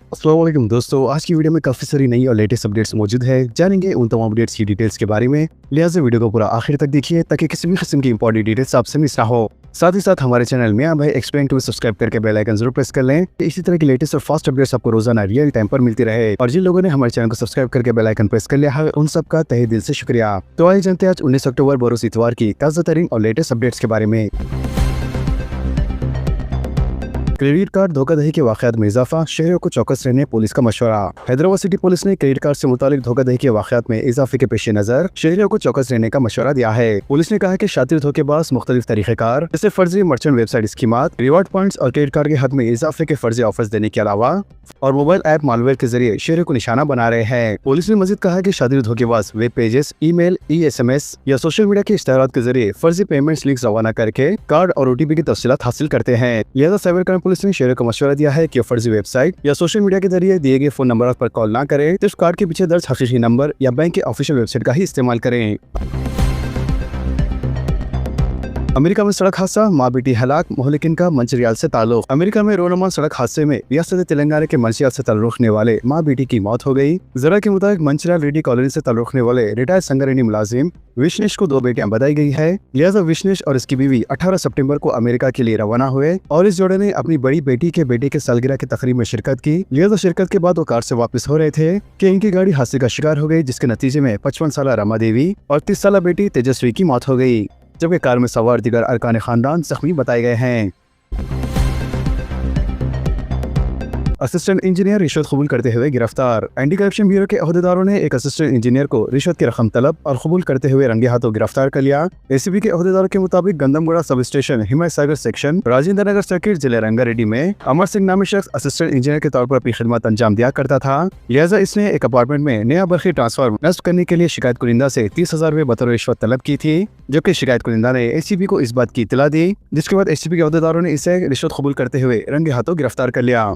अस्सलाम वालेकुम दोस्तों, आज की वीडियो में काफ़ी सारी नई और लेटेस्ट अपडेट्स मौजूद है। जानेंगे उन तमाम अपडेट्स की डिटेल्स के बारे में, लिहाजा वीडियो को पूरा आखिर तक देखिए ताकि किसी भी किस्म की इंपॉर्टेंट डिटेल्स आपसे मिस ना हो। साथ ही साथ हमारे चैनल में भाई एक्सप्लेन टू सब्सक्राइब करके बेल आइकन जरूर प्रेस कर लें। इसी तरह की लेटेस्ट और फास्ट अपडेट्स आपको रोजाना रियल टाइम पर मिलती रहे। और जिन लोगों ने हमारे चैनल को सब्सक्राइब करके बेल आइकन प्रेस कर लिया है, उन सबका तहे दिल से शुक्रिया। तो आइए जानते हैं आज 19 अक्टूबर बरोज इतवार की ताज़ा तरीन और लेटेस्ट अपडेट्स के बारे में। क्रेडिट कार्ड धोखाधड़ी के वाकयात में इजाफा, शहरियों को चौकस रहने पुलिस का मशवरा। हैदराबाद सिटी पुलिस ने क्रेडिट कार्ड से मुतालिक धोखाधड़ी के वाकयात में इजाफे के पेश नजर शहरियों को चौकस रहने का मशवरा दिया है। पुलिस ने कहा कि शातिर धोखेबाज मुख्तलिफ तरीक़ेकार जैसे फर्जी मर्चेंट वेबसाइट स्कीमात, रिवार्ड पॉइंट्स और क्रेडिट कार्ड के हद में इजाफे के फर्जी ऑफर्स देने के अलावा और मोबाइल ऐप मालवेयर के जरिए शहरियों को निशाना बना रहे हैं। पुलिस ने मजीद कहा कि शातिर धोखेबाज वेब पेजेस, ईमेल, SMS या सोशल मीडिया के इश्तेहारात के जरिए फर्जी पेमेंट्स लिंक्स रवाना करके कार्ड और OTP की तफसीलात हासिल करते हैं। लिहाजा साइबर क्राइम पुलिस ने शहरियों को मशवरा दिया है कि फर्जी वेबसाइट या सोशल मीडिया के जरिए दिए गए फोन नंबर पर कॉल ना करें, सिर्फ कार्ड के पीछे दर्ज हकीकी नंबर या बैंक के ऑफिशियल वेबसाइट का ही इस्तेमाल करें। अमेरिका में सड़क हादसा, माँ बेटी हलाक, मोहलिकिन का मंचिरियाल से ताल्लुक। अमेरिका में रोनुमा सड़क हादसे में रियासत तेलंगाना के मंचिरियाल से ताल्लुक रखने वाले माँ बेटी की मौत हो गई। जरा के मुताबिक मंचिरियाल रेड्डी कॉलोनी से ताल्लुक रखने वाले रिटायर्ड संगारेड्डी मुलाजिम विश्नेश को 2 बेटियां बताई गई है। लिहाजा विश्नेश और इसकी बीवी 18 सितंबर को अमेरिका के लिए रवाना हुए और इस जोड़े ने अपनी बड़ी बेटी के बेटे के सालगिरह की तकरीब में शिरकत की। लिहाजा शिरकत के बाद वो कार से वापस हो रहे थे कि इनकी गाड़ी हादसे का शिकार हो गई, जिसके नतीजे में 55 साल रमा देवी और 30 साल बेटी तेजस्वी की मौत हो गई, जबकि कार में सवार दीगर अरकान खानदान जख्मी बताए गए हैं। असिस्टेंट इंजीनियर रिश्वत कबूल करते हुए गिरफ्तार। एंटी करप्शन ब्यूरो के अहदेदारों ने एक असिस्टेंट इंजीनियर को रिश्वत की रकम तलब और कबूल करते हुए रंगे हाथों गिरफ्तार कर लिया। ACP के अहदेदारों के मुताबिक गंदमगुड़ा sub station, Himayat Sagar section, Rajendra Nagar circuit, जिले रंगारेड्डी में अमर सिंह नामी शख्स असिस्टेंट इंजीनियर के तौर पर अपनी खिदमत अंजाम दिया करता था। लिहाजा इसने एक अपार्टमेंट में नया बरखी ट्रांसफार्मर नस्ब करने के लिए शिकायत कुनिंदा से 30,000 रुपए बतौर रिश्वत तलब की थी, जबकि शिकायत कुनिंदा ने ACP को इस बात की इत्तला दी, जिसके बाद ACP के अहदेदारों ने इसे रिश्वत कबूल करते हुए रंगे हाथों गिरफ्तार कर लिया।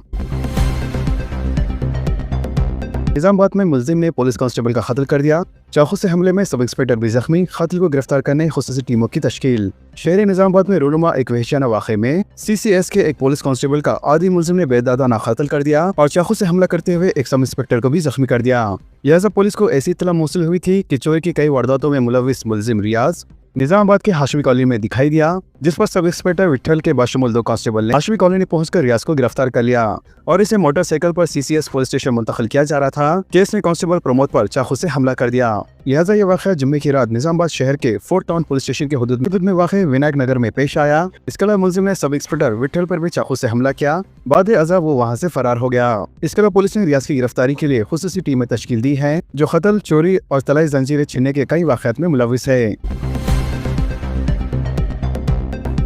निजामाबाद में मुलजिम ने पुलिस कांस्टेबल का कत्ल कर दिया। चाकू से हमले में सब इंस्पेक्टर भी जख्मी, कातिल को गिरफ्तार करने खुसूसी टीमों की तश्कील। शहर निजामाबाद में रोनुमा एक वहशियाना वाक़े में CCS के एक पुलिस कांस्टेबल का आदि मुलजिम ने बेदादाना कत्ल कर दिया और चाकू से हमला करते हुए एक सब इंस्पेक्टर को भी जख्मी कर दिया। लिहाजा पुलिस को ऐसी इत्तला मौसूल हुई थी कि चोरी की कई वारदातों में मुलविस मुलजिम रियाज निजामाबाद के हाशमी कॉलोनी में दिखाई दिया, जिस पर सब इंस्पेक्टर विठल के बाशमूल 2 कांस्टेबल ने हाशमी कॉलोनी पहुंचकर रियाज को गिरफ्तार कर लिया और इसे मोटरसाइकिल पर CCS पुलिस स्टेशन मुंतकिल किया जा रहा था। केस ने कांस्टेबल प्रमोद पर चाकू से हमला कर दिया। लिहाजा ये वाक़या जुम्मे की रात निजामाबाद शहर के फोर्ट टाउन पुलिस स्टेशन के हुदूद में वाक़े विनायक नगर में पेश आया। इसके अलावा मुलजिम ने सब इंस्पेक्टर विठल पर भी चाकू से हमला किया। बाद अज़ा वो वहाँ से फरार हो गया। इसके अलावा पुलिस ने रियाज की गिरफ्तारी के लिए खुसूसी टीमें तश्कील दी है, जो कत्ल, चोरी और तलाई जंजीरें छीनने के कई वाक़यात में मुलविस है।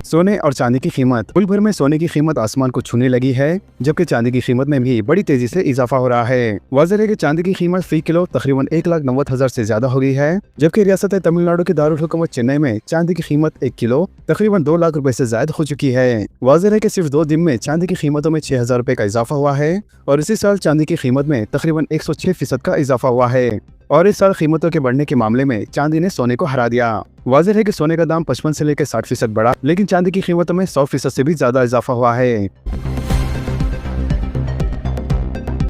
सोने और चांदी की कीमत। मुल्क भर में सोने की कीमत आसमान को छूने लगी है, जबकि चांदी की कीमत में भी बड़ी तेजी से इजाफा हो रहा है। वाज़ेह है कि चांदी की कीमत फी किलो तकरीबन 1,90,000 से ज्यादा हो गई है, जबकि रियासत तमिलनाडु के दारुल हुकूमत चेन्नई में चांदी की कीमत 1 किलो तकरीबन 2 लाख रुपए से ज्यादा हो चुकी है। वाज़ेह है कि सिर्फ 2 दिन में चांदी की कीमतों में 6,000 रुपए का इजाफा हुआ है और इसी साल चांदी की कीमत में तकरीबन 106% का इजाफा हुआ है और इस साल कीमतों के बढ़ने के मामले में चांदी ने सोने को हरा दिया। वाज़ेह है कि सोने का दाम 55 से लेकर 60% बढ़ा, लेकिन चांदी की कीमतों में 100% से भी ज्यादा इजाफा हुआ है।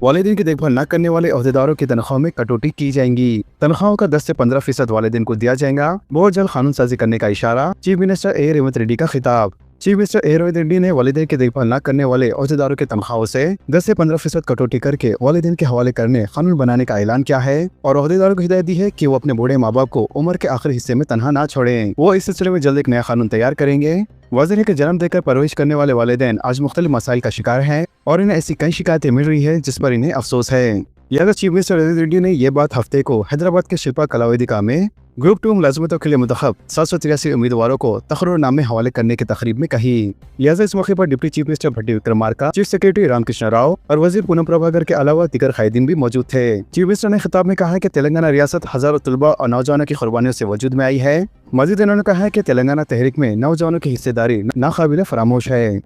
वालिदैन की देखभाल न करने वाले अहदेदारों की तनख्वाह में कटौती की जाएंगी। तनख्वाहों का 10 से 15% वालिदैन को दिया जाएगा। बहुत जल्द कानून साजी करने का इशारा, chief minister A. Revanth Reddy का खिताब। Chief minister A. Revanth Reddy ने वालिदैन की देखभाल न करने वाले अहदेदारों की तनख्वाहों से 10 से 15% कटौती करके वालिदैन के हवाले करने कानून बनाने का ऐलान किया है और अहदेदारों को हिदायत दी है कि वो अपने बूढ़े माँ बाप को उम्र के आखिरी हिस्से में तनहा ना छोड़ें। वो इस सिलसिले में जल्द एक नया कानून तैयार करेंगे। वाज़ेह है कि जन्म देकर परवरिश करने वाले वालिदैन आज मुख्तलिफ मसाइल का शिकार हैं और इन्हें ऐसी कई शिकायतें मिल रही है जिस पर इन्हें अफसोस है। लिहाजा चीफ मिनिस्टर रेवंत रेड्डी ने यह बात हफ्ते को हैदराबाद के शिल्पा कला वेदिका में ग्रुप 2 मुलाजमतों के लिए मुंतखब 783 उम्मीदवारों को तकरीरनामे हवाले करने की तकरीब में कही। लिहाजा इस मौके पर डिप्टी चीफ मिनिस्टर भट्टी विक्रमार्का, चीफ सेक्रेटरी रामकृष्ण राव और वजीर पूनम प्रभाकर के अलावा दीगर कायदीन भी मौजूद थे। चीफ मिनिस्टर ने खिताब में कहा कि तेलंगाना रियासत हजारों तलबा और नौजवानों की कुर्बानियों से वजूद में आई है। मजीद इन्होंने कहा है कि तेलंगाना तहरीक में नौजवानों की हिस्सेदारी नाकाबिले फरामोश है।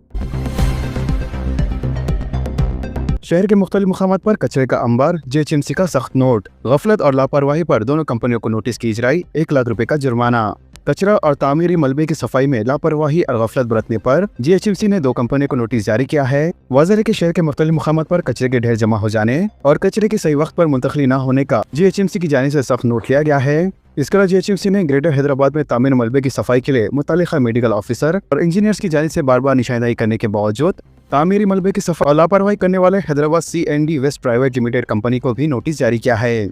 शहर के मुख्तलिफ मुकामात पर कचरे का अंबार, JHMC का सख्त नोट। गफलत और लापरवाही पर दोनों कंपनियों को नोटिस की इजराई, 1 लाख रुपए का जुर्माना। कचरा और तामीरी मलबे की सफाई में लापरवाही और गफलत बरतने पर जीएचएमसी ने 2 कंपनियों को नोटिस जारी किया है। वाज़ेह है कि शहर के मुख्तलिफ मुकामात पर कचरे के ढेर जमा हो जाने और कचरे की सही वक्त पर मुंतकली न होने का जीएचएमसी की जानिब से सख्त नोट लिया गया है। इसके अलावा जीएचएमसी ने ग्रेटर हैदराबाद में तामीर मलबे की सफाई के लिए मुतल्लिका मेडिकल ऑफिसर और इंजीनियर्स की जानिब से बार-बार निशानदेही करने के बावजूद तामीरी मलबे की सफाई और लापरवाही करने वाले Hyderabad C&D waste private limited company को भी नोटिस जारी किया है।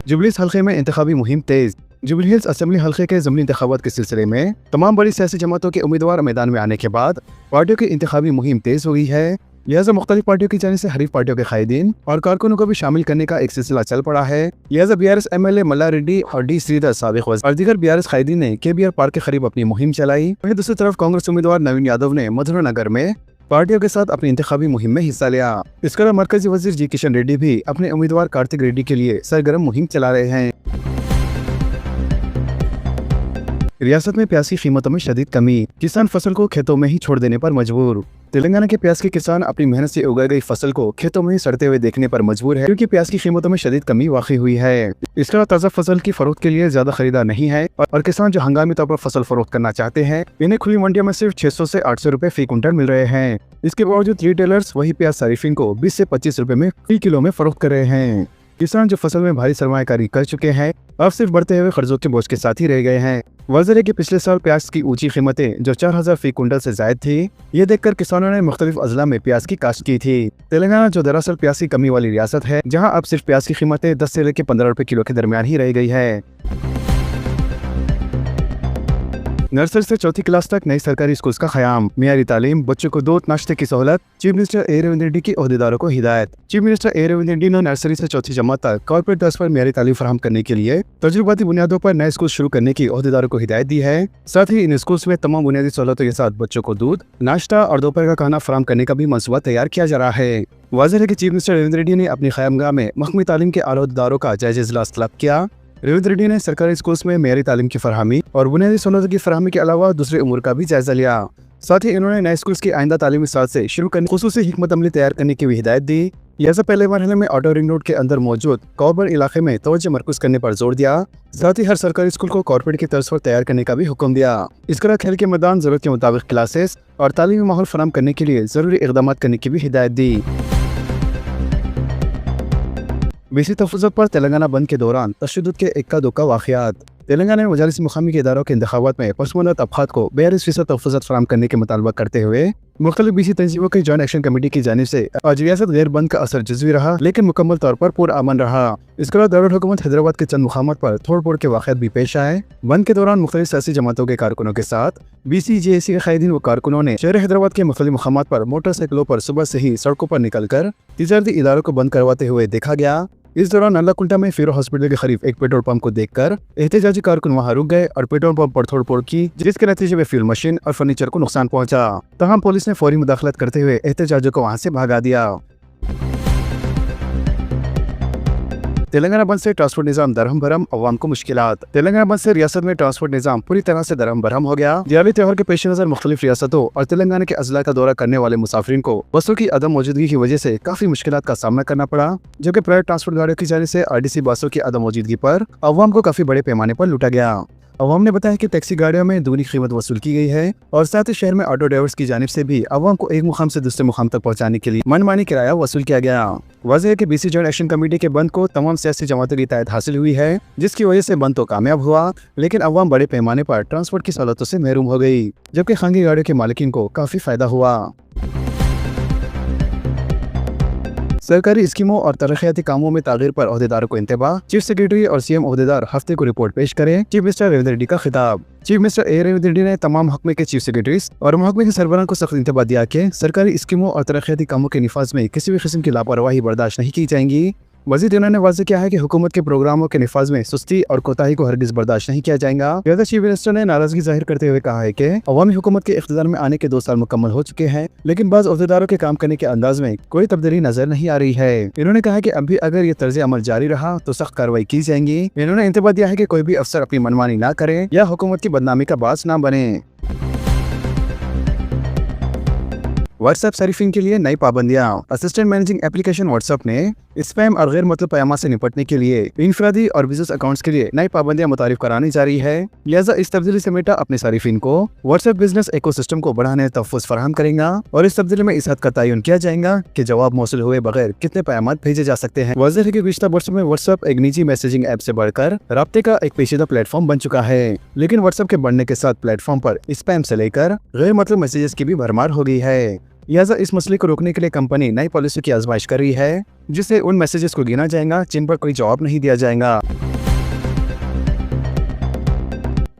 जुबली हिल्स हल्के में इंतखाबी मुहिम तेज। जुबली हिल्स असेंबली हल्के के ज़मीनी इंतखाबात के सिलसिले में तमाम बड़ी सियासी जमातों के उम्मीदवार मैदान में आने के बाद पार्टियों की इंतखाबी मुहिम तेज हो गई है। लिहाजा मुख्तलिफ पार्टियों की जानिब से हरीफ पार्टियों के कायदीन और कारकुनों को भी शामिल करने का एक सिलसिला चल पड़ा है। लिहाजा BRS MLA मल्ला रेड्डी और D श्रीधर साबिक वज़ीर और दीगर BRS कायदीन ने KBR पार्क के करीब अपनी मुहिम चलाई। वहीं दूसरी तरफ कांग्रेस उम्मीदवार नवीन यादव ने मधुरानगर में पार्टियों के साथ अपनी इंतखाबी मुहिम में हिस्सा लिया। इसके अलावा मरकजी वजीर जी किशन रेड्डी भी अपने उम्मीदवार कार्तिक रेड्डी के लिए सरगर्म मुहिम चला रहे हैं। रियासत में प्याज की कीमतों में शदीद कमी, किसान फसल को खेतों में ही छोड़ देने पर मजबूर। तेलंगाना के प्याज के किसान अपनी मेहनत से उगाई गई फसल को खेतों में ही सड़ते हुए देखने पर मजबूर है, क्योंकि प्याज की कीमतों में शदीद कमी वाक़ई हुई है। इसके अलावा ताज़ा फसल की फरोख्त के लिए ज्यादा खरीदार नहीं है और किसान जो हंगामी तौर पर फसल फरोख्त करना चाहते हैं इन्हें खुली मंडियों में सिर्फ 600 से 800 रुपए फी कुंटल मिल रहे हैं। इसके बावजूद रिटेलर्स वही प्याज सारिफिन को 20 से 25 रुपए में फी किलो में फरोख्त कर रहे हैं। किसान जो फसल में भारी सरमायाकारी कर चुके हैं अब सिर्फ बढ़ते हुए कर्जों के बोझ के साथ ही रह गए हैं। वाज़ेह है कि पिछले साल प्याज की ऊंची कीमतें जो 4000 फी कुंटल से जायद थी, ये देखकर किसानों ने मुख्तलिफ अजला में प्याज की काश्त की थी। तेलंगाना जो दरअसल प्याज की कमी वाली रियासत है, जहां अब सिर्फ प्याज की कीमतें 10 से लेकर 15 रुपए किलो के दरमियान ही रह गई है। नर्सरी से 4th क्लास तक नई सरकारी स्कूल का क़याम, मियारी तालीम, बच्चों को दूध नाश्ते की सहूलत। चीफ मिनिस्टर ए रेवंत रेड्डी की ओहदेदारों को हिदायत। चीफ मिनिस्टर ए रेवंत रेड्डी ने नर्सरी से 4th जमात तक कॉर्पोरेट तर्ज पर मियारी तालीम फराहम करने के लिए तजुर्बाती बुनियादों पर नए स्कूल शुरू करने की ओहदेदारों को हिदायत दी है। साथ ही इन स्कूल में तमाम बुनियादी सहूलतों के साथ बच्चों को दूध, नाश्ता और दोपहर का खाना फराहम करने का भी मंसूबा तैयार किया जा रहा है। वाज़ेह है कि चीफ मिनिस्टर रेवंत रेड्डी ने अपनी क़यामगाह में महकमे तालीम के आला ओहदेदारों का जायजा इजलास तलब किया। रेवंत रेड्डी ने सरकारी स्कूल्स में मेयारी तालीम की फरहमी और बुनियादी सहूलतों की फरहमी के अलावा दूसरे उमूर का भी जायजा लिया। साथ ही इन्होंने नए स्कूल्स की आइंदा तालीमी साल से शुरू करने खुसूसी हिकमत अमली तैयार करने की भी हिदायत दी। लिहाजा पहले मरहले में आउटर रिंग रोड के अंदर मौजूद कॉर्बन इलाके में तवज्जो मरकूज करने पर जोर दिया। साथ ही हर सरकारी स्कूल को कॉर्पोरेट की तर्ज पर तैयार करने का भी हुक्म दिया। इसके अलावा खेल के मैदान, जरूरत के मुताबिक क्लासेस और तालीमी माहौल फराहम करने के लिए जरूरी इकदाम करने की भी हिदायत दी। BC तहफ़्फ़ुज़ात पर तेलंगाना बंद के दौरान तशद्दुद के इक्का दुक्का वाक़यात। तेलंगाना में मजालिस मुक़ामी के इदारों के इंतखाबात में पसमानदा तबक़ात को 42% तहफ़्फ़ुज़ात फराहम करने के मुतालबा करते हुए मुख्तलिफ BC तंजीमों की जॉइंट एक्शन कमेटी की जानिब से आज रियासत गैर बंद का असर जज़वी रहा, लेकिन मुकम्मल तौर पर पुरअमन रहा। इसके अलावा दारुल हुकूमत हैदराबाद के चंद मुक़ामात पर तोड़ फोड़ के वाक़यात भी पेश आए। बंद के दौरान मुख्तलिफ सियासी जमातों के कारकुनों के साथ BCJAC के कायदीन व कारकुनों ने शहर हैदराबाद के मुख्तलिफ मुक़ामात पर मोटरसाइकिलों पर सुबह से ही सड़कों पर निकल कर तिजारती इदारों को बंद करवाते हुए देखा गया। इस दौरान नल्लाकुंटा में फीरो हॉस्पिटल के करीब एक पेट्रोल पंप को देखकर एहतजाजी कारकुन वहां रुक गए और पेट्रोल पंप पर तोड़-फोड़ की, जिसके नतीजे में फ्यूल मशीन और फर्नीचर को नुकसान पहुंचा। तमाम पुलिस ने फौरी मुदाखलत करते हुए एहतजाजियों को वहां से भगा दिया। तेलंगाना बंद से ट्रांसपोर्ट निज़ाम दरहम भरम, अवाम को मुश्किलात। तेलंगाना बंद से रियासत में ट्रांसपोर्ट निज़ाम पूरी तरह से दरहम भरम हो गया। दिवाली त्योहार के पेश नज़र मुख्तलिफ रियासतों और तेलंगाना के अजला का दौरा करने वाले मुसाफिरीन को बसों की अदम मौजूदगी की वजह से काफी मुश्किलात का सामना करना पड़ा, जबकि प्राइवेट ट्रांसपोर्ट गाड़ियों की जानिब से RTC बसों की अदम मौजूदगी पर अवाम को काफी बड़े पैमाने पर लूटा गया। अवाम ने बताया कि टैक्सी गाड़ियों में दूनी कीमत वसूल की गई है और साथ ही शहर में ऑटो ड्राइवर्स की जानिब से भी अवाम को एक मुकाम से दूसरे मुकाम तक पहुंचाने के लिए मनमानी किराया वसूल किया गया। वाज़ेह है कि BC जॉइंट एक्शन कमेटी के बंद को तमाम सियासी जमातों की तायद हासिल हुई है, जिसकी वजह से बंद तो कामयाब हुआ, लेकिन अवाम बड़े पैमाने पर ट्रांसपोर्ट की सहूलतों से महरूम हो गई, जबकि खानगी गाड़ियों के मालिकीन को काफी फायदा हुआ। सरकारी स्कीमों और तरक्याती कामों में तागीर पर ओहदेदारों को इंतबाह, चीफ सेक्रेटरी और CM ओहदेदार हफ्ते को रिपोर्ट पेश करें। चीफ मिनिस्टर रेवंत रेड्डी का खिताब। चीफ मिनिस्टर ए रेवंत रेड्डी ने तमाम महकमे के चीफ सेक्रेटरीज और महकमे के सरबराह को सख्त इंतबाह दिया कि सरकारी स्कीमों और तरक्याती कामों के निफाज में किसी भी किस्म की लापरवाही बर्दाश्त नहीं की जाएंगी। वज़ीर ने वाज़ेह किया है कि हुकूमत के प्रोग्रामों के निफाज में सुस्ती और कोताही को हरगिज़ बर्दाश्त नहीं किया जाएगा। लिहाजा चीफ मिनिस्टर ने नाराजगी जाहिर करते हुए कहा है कि अवामी हुकूमत के इख्तिदार में आने के 2 साल मुकम्मल हो चुके हैं, लेकिन बाज़ ओहदेदारों के काम करने के अंदाज में कोई तब्दीली नजर नहीं आ रही है। इन्होंने कहा कि अभी अगर ये तर्ज अमल जारी रहा तो सख्त कार्रवाई की जाएंगी। इन्होंने इंतबाह दिया है कि कोई भी अफसर अपनी मनमानी ना करे या हुकूमत की बदनामी का बास ना बने। व्हाट्सएप सारिफिन के लिए नई पाबंदियां। असिस्टेंट मैनेजिंग एप्लीकेशन व्हाट्सएप ने स्पैम और गैर मतलब पैगाम से निपटने के लिए इनफरादी और बिजनेस अकाउंट्स के लिए नई पाबंदियां मुतारिफ करानी जा रही है। लिहाजा इस तब्दीली से मेटा अपने सारिफिन को व्हाट्सएप बिजनेस इकोसिस्टम को बढ़ाने तहफ़्फ़ुज़ फराहम करेगा और इस तब्दीली में इस हद का तयन किया जाएगा कि जवाब मौसूल हुए बगैर कितने पैगाम भेजे जा सकते हैं। वाज़ेह है कि पिछले वर्षों में व्हाट्सएप एक निजी मैसेजिंग ऐप से बढ़कर राब्ते का एक पेचीदा प्लेटफॉर्म बन चुका है, लेकिन व्हाट्सएप के बढ़ने के साथ प्लेटफॉर्म पर स्पैम से लेकर गैर मतलब मैसेजेस की भी भरमार हो गई है। लिहाजा इस मसले को रोकने के लिए कंपनी नई पॉलिसी की आजमाइश कर रही है, जिससे उन मैसेजेस को गिना जाएगा जिन पर कोई जवाब नहीं दिया जाएगा।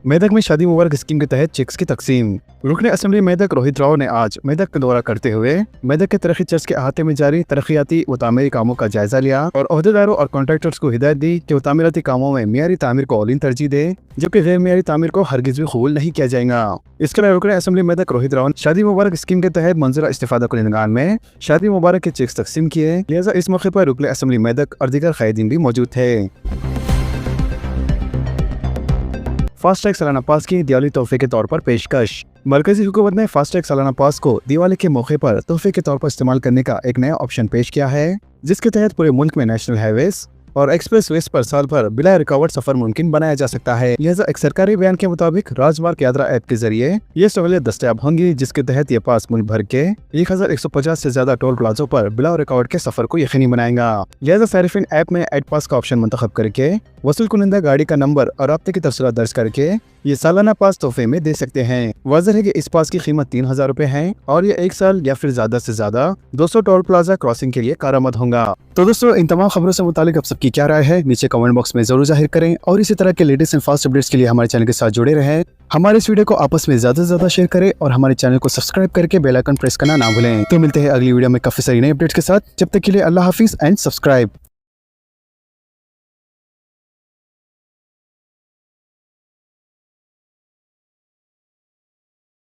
मेदक में शादी मुबारक स्कीम के तहत चेक्स की तकसीम। रुकने असेंबली मेदक रोहित राव ने आज मेदक का दौरा करते हुए मेदक के तरक्की चर्च के अहाते में जारी तरक्याती व तामीरी कामों का जायजा लिया और अहदेदारों और कॉन्ट्रैक्टर्स को हिदायत दी कि वो तामीराती कामों में मियारी तामीर को औलीन तरजीह दे, जबकि गैर मियारी तामीर को हरगिज भी कबूल नहीं किया जाएगा। इसके अलावा रुकने असेंबली मेदक रोहित राव ने शादी मुबारक स्कीम के तहत मंजूरा इस्तिफादा कुनिंदगान में शादी मुबारक के चेक्स तकसीम किए। लिहाजा इस मौके पर रुकने असेंबली मेदक और दीगर कायदीन भी मौजूद थे। फास्टैग सालाना पास की दिवाली तोहफे के तौर पर पेशकश। मरकजी हुकूमत ने फास्टैग सालाना पास को दिवाली के मौके पर तोहफे के तौर पर इस्तेमाल करने का एक नया ऑप्शन पेश किया है, जिसके तहत पूरे मुल्क में नेशनल हाईवेज और एक्सप्रेस वेज पर साल भर बिला रुकावट सफर मुमकिन बनाया जा सकता है। लिहाजा एक सरकारी बयान के मुताबिक राजमार्ग यात्रा ऐप के जरिए ये सहूलियत दस्तयाब होंगी, जिसके तहत ये पास मुल्क भर के 1150 से ज्यादा टोल प्लाजों पर बिला रुकावट के सफर को यकीनी बनाएगा। लिहाजा सारिफिन ऐप में एड पास का ऑप्शन मुंतखब करके वसूल कुनिंदा गाड़ी का नंबर और राब्ते की तफसीलात दर्ज करके ये सालाना पास तोहफे में दे सकते हैं। वाज़ेह है कि इस पास की कीमत 3000 रुपए है और ये 1 साल या फिर ज्यादा से ज्यादा 200 टोल प्लाजा क्रॉसिंग के लिए कारआमद होगा। तो दोस्तों, इन तमाम खबरों से मुतालिक आप सबकी क्या राय है नीचे कमेंट बॉक्स में जरूर जाहिर करें और इसी तरह के लेटेस्ट एंड फास्ट अपडेट्स के लिए हमारे चैनल के साथ जुड़े रहें। हमारे इस वीडियो को आपस में ज्यादा से ज्यादा शेयर करें और हमारे चैनल को सब्सक्राइब करके बेल आइकन प्रेस करना ना भूलें। तो मिलते हैं अगली वीडियो में काफी सारी नई अपडेट्स के साथ। जब तक के लिए अल्लाह हाफिज एंड सब्सक्राइब।